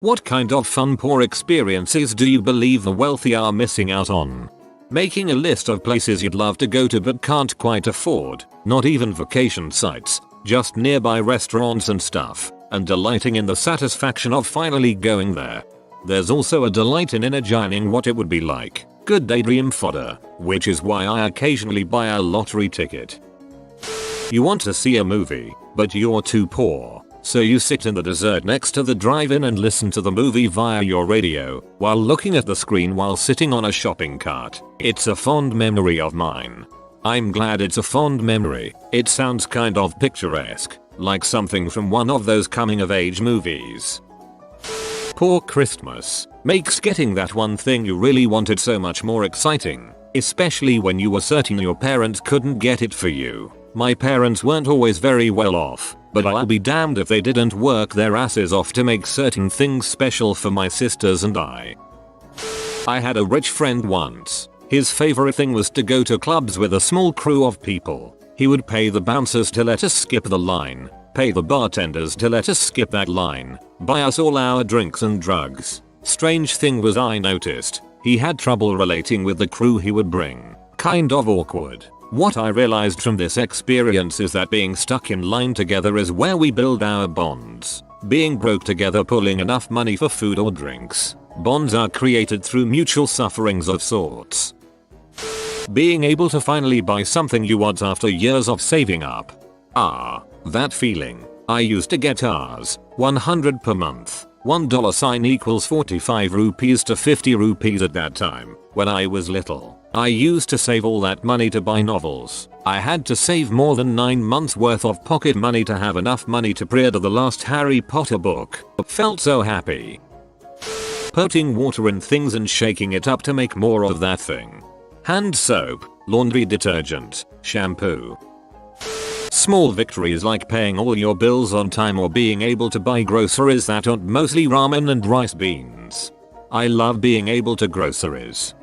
What kind of fun poor experiences do you believe the wealthy are missing out on? Making a list of places you'd love to go to but can't quite afford, not even vacation sites, just nearby restaurants and stuff, and delighting in the satisfaction of finally going there. There's also a delight in imagining what it would be like. Good daydream fodder, which is why I occasionally buy a lottery ticket. You want to see a movie, but you're too poor, so you sit in the desert next to the drive-in and listen to the movie via your radio, while looking at the screen while sitting on a shopping cart. It's a fond memory of mine. I'm glad it's a fond memory. It sounds kind of picturesque, like something from one of those coming-of-age movies. Poor Christmas makes getting that one thing you really wanted so much more exciting, especially when you were certain your parents couldn't get it for you. My parents weren't always very well off, but I'll be damned if they didn't work their asses off to make certain things special for my sisters and I. I had a rich friend once. His favorite thing was to go to clubs with a small crew of people. He would pay the bouncers to let us skip the line, pay the bartenders to let us skip that line, buy us all our drinks and drugs. Strange thing was I noticed, he had trouble relating with the crew he would bring. Kind of awkward. What I realized from this experience is that being stuck in line together is where we build our bonds. Being broke together pulling enough money for food or drinks. Bonds are created through mutual sufferings of sorts. Being able to finally buy something you want after years of saving up. Ah, that feeling. I used to get ours, 100 per month. $1 equals 45 rupees to 50 rupees at that time, when I was little. I used to save all that money to buy novels. I had to save more than 9 months worth of pocket money to have enough money to pre-order the last Harry Potter book. Felt so happy. Putting water in things and shaking it up to make more of that thing. Hand soap, laundry detergent, shampoo. Small victories like paying all your bills on time or being able to buy groceries that aren't mostly ramen and rice beans. I love being able to groceries.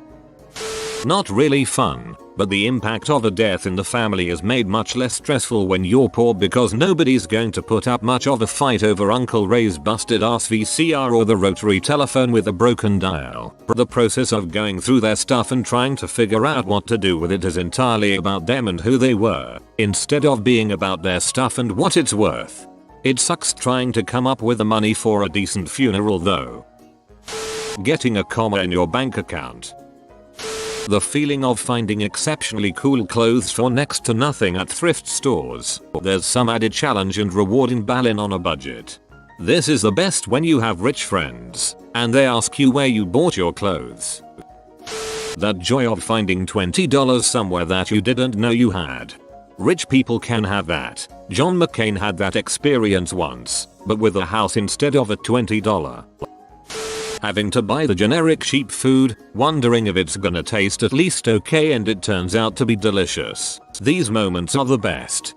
Not really fun, but the impact of a death in the family is made much less stressful when you're poor because nobody's going to put up much of a fight over Uncle Ray's busted ass VCR or the rotary telephone with a broken dial. The process of going through their stuff and trying to figure out what to do with it is entirely about them and who they were, instead of being about their stuff and what it's worth. It sucks trying to come up with the money for a decent funeral though. Getting a comma in your bank account. The feeling of finding exceptionally cool clothes for next to nothing at thrift stores. There's some added challenge and reward in balling on a budget. This is the best when you have rich friends, and they ask you where you bought your clothes. That joy of finding $20 somewhere that you didn't know you had. Rich people can have that. John McCain had that experience once, but with a house instead of a $20. Having to buy the generic cheap food, wondering if it's gonna taste at least okay and it turns out to be delicious. These moments are the best.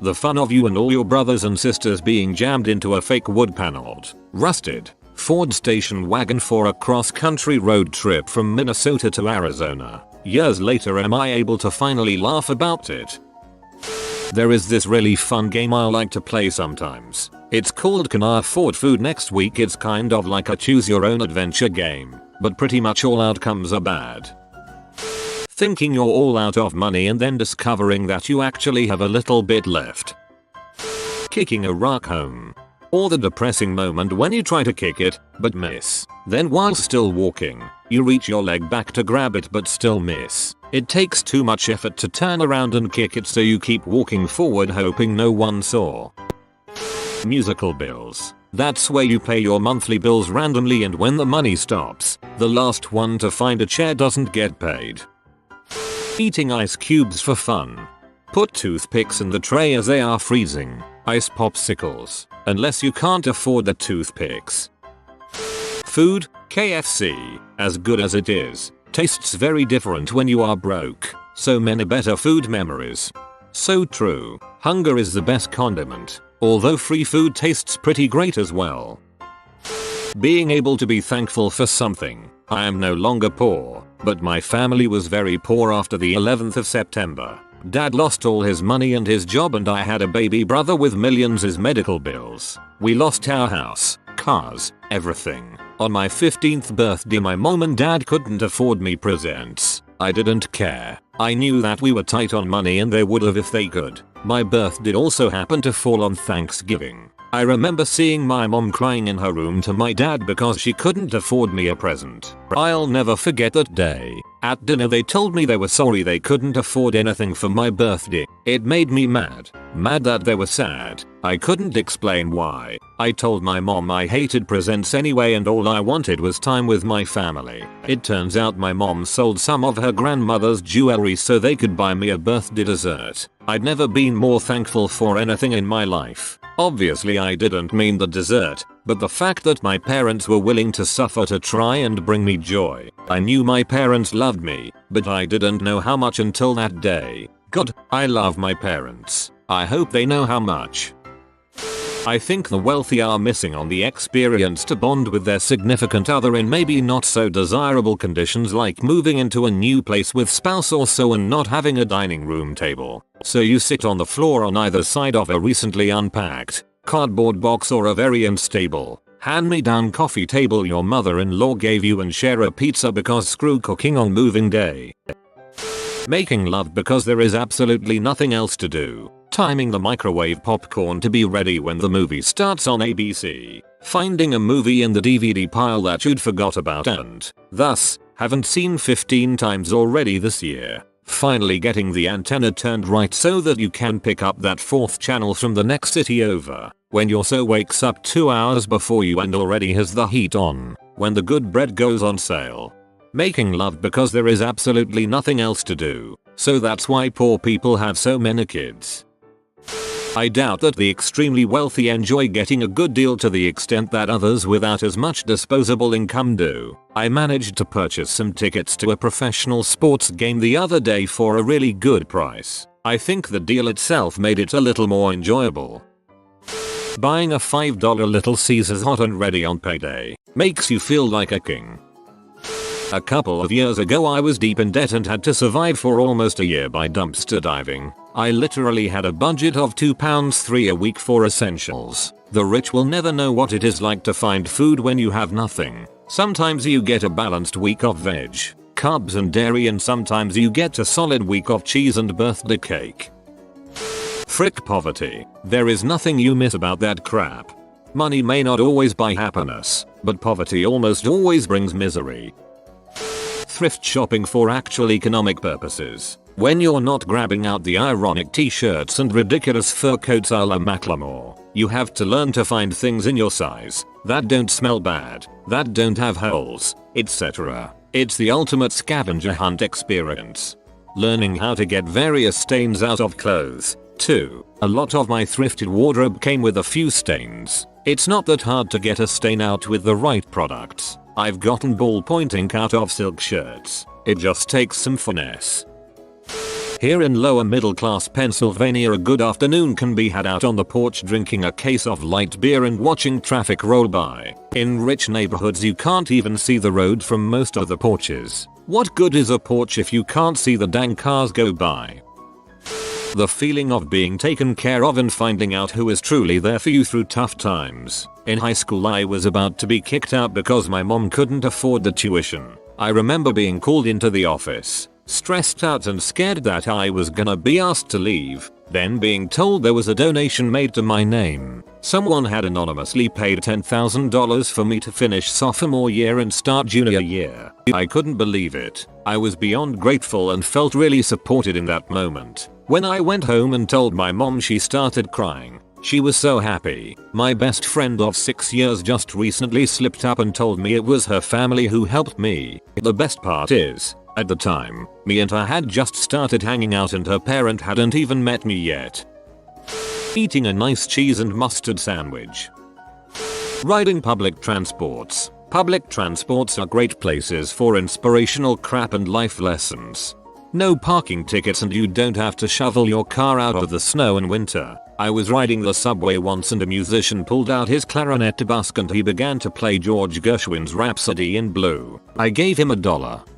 The fun of you and all your brothers and sisters being jammed into a fake wood-paneled, rusted Ford station wagon for a cross-country road trip from Minnesota to Arizona. Years later am I able to finally laugh about it. There is this really fun game I like to play sometimes. It's called Can I Afford Food Next Week. It's kind of like a choose your own adventure game, but pretty much all outcomes are bad. Thinking you're all out of money and then discovering that you actually have a little bit left. Kicking a rock home. Or the depressing moment when you try to kick it, but miss. Then while still walking, you reach your leg back to grab it but still miss. It takes too much effort to turn around and kick it, so you keep walking forward hoping no one saw. Musical bills. That's where you pay your monthly bills randomly and when the money stops, the last one to find a chair doesn't get paid. Eating ice cubes for fun. Put toothpicks in the tray as they are freezing. Ice popsicles, unless you can't afford the toothpicks. Food, KFC, as good as it is, tastes very different when you are broke. So many better food memories. So true. Hunger is the best condiment, although free food tastes pretty great as well. Being able to be thankful for something. I am no longer poor, but my family was very poor after the 11th of September. Dad lost all his money and his job, and I had a baby brother with millions as medical bills. We lost our house, cars, everything. On my 15th birthday my mom and dad couldn't afford me presents. I didn't care. I knew that we were tight on money and they would have if they could. My birthday also happened to fall on Thanksgiving. I remember seeing my mom crying in her room to my dad because she couldn't afford me a present. I'll never forget that day. At dinner they told me they were sorry they couldn't afford anything for my birthday. It made me mad. Mad that they were sad. I couldn't explain why. I told my mom I hated presents anyway and all I wanted was time with my family. It turns out my mom sold some of her grandmother's jewelry so they could buy me a birthday dessert. I'd never been more thankful for anything in my life. Obviously I didn't mean the dessert, but the fact that my parents were willing to suffer to try and bring me joy. I knew my parents loved me, but I didn't know how much until that day. God, I love my parents. I hope they know how much. I think the wealthy are missing on the experience to bond with their significant other in maybe not so desirable conditions like moving into a new place with spouse or so and not having a dining room table. So you sit on the floor on either side of a recently unpacked cardboard box or a very unstable hand-me-down coffee table your mother-in-law gave you and share a pizza because screw cooking on moving day. Making love because there is absolutely nothing else to do. Timing the microwave popcorn to be ready when the movie starts on ABC. Finding a movie in the DVD pile that you'd forgot about and, thus, haven't seen 15 times already this year. Finally getting the antenna turned right so that you can pick up that fourth channel from the next city over. When your so wakes up 2 hours before you and already has the heat on. When the good bread goes on sale. Making love because there is absolutely nothing else to do. So that's why poor people have so many kids. I doubt that the extremely wealthy enjoy getting a good deal to the extent that others without as much disposable income do. I managed to purchase some tickets to a professional sports game the other day for a really good price. I think the deal itself made it a little more enjoyable. Buying a $5 Little Caesars hot and ready on payday makes you feel like a king. A couple of years ago I was deep in debt and had to survive for almost a year by dumpster diving. I literally had a budget of £2.3 a week for essentials. The rich will never know what it is like to find food when you have nothing. Sometimes you get a balanced week of veg, carbs and dairy and sometimes you get a solid week of cheese and birthday cake. Frick poverty. There is nothing you miss about that crap. Money may not always buy happiness, but poverty almost always brings misery. Thrift shopping for actual economic purposes. When you're not grabbing out the ironic t-shirts and ridiculous fur coats a la Macklemore, you have to learn to find things in your size that don't smell bad, that don't have holes, etc. It's the ultimate scavenger hunt experience. Learning how to get various stains out of clothes, too. A lot of my thrifted wardrobe came with a few stains. It's not that hard to get a stain out with the right products. I've gotten ballpoint ink out of silk shirts. It just takes some finesse. Here in lower middle class Pennsylvania a good afternoon can be had out on the porch drinking a case of light beer and watching traffic roll by. In rich neighborhoods you can't even see the road from most of the porches. What good is a porch if you can't see the dang cars go by? The feeling of being taken care of and finding out who is truly there for you through tough times. In high school I was about to be kicked out because my mom couldn't afford the tuition. I remember being called into the office, stressed out and scared that I was gonna be asked to leave, then being told there was a donation made to my name. Someone had anonymously paid $10,000 for me to finish sophomore year and start junior year. I couldn't believe it. I was beyond grateful and felt really supported in that moment. When I went home and told my mom, she started crying. She was so happy. My best friend of 6 years just recently slipped up and told me it was her family who helped me. The best part is, at the time, me and her had just started hanging out and her parent hadn't even met me yet. Eating a nice cheese and mustard sandwich. Riding public transports. Public transports are great places for inspirational crap and life lessons. No parking tickets and you don't have to shovel your car out of the snow in winter. I was riding the subway once and a musician pulled out his clarinet to busk and he began to play George Gershwin's Rhapsody in Blue. I gave him $1.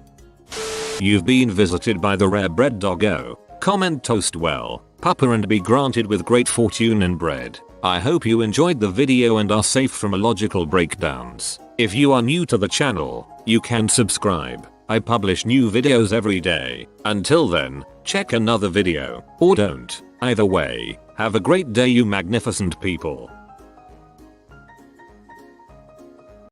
You've been visited by the rare bread doggo. Comment toast well, papa and be granted with great fortune in bread. I hope you enjoyed the video and are safe from illogical breakdowns. If you are new to the channel, you can subscribe. I publish new videos every day. Until then, check another video, or don't. Either way, have a great day you magnificent people.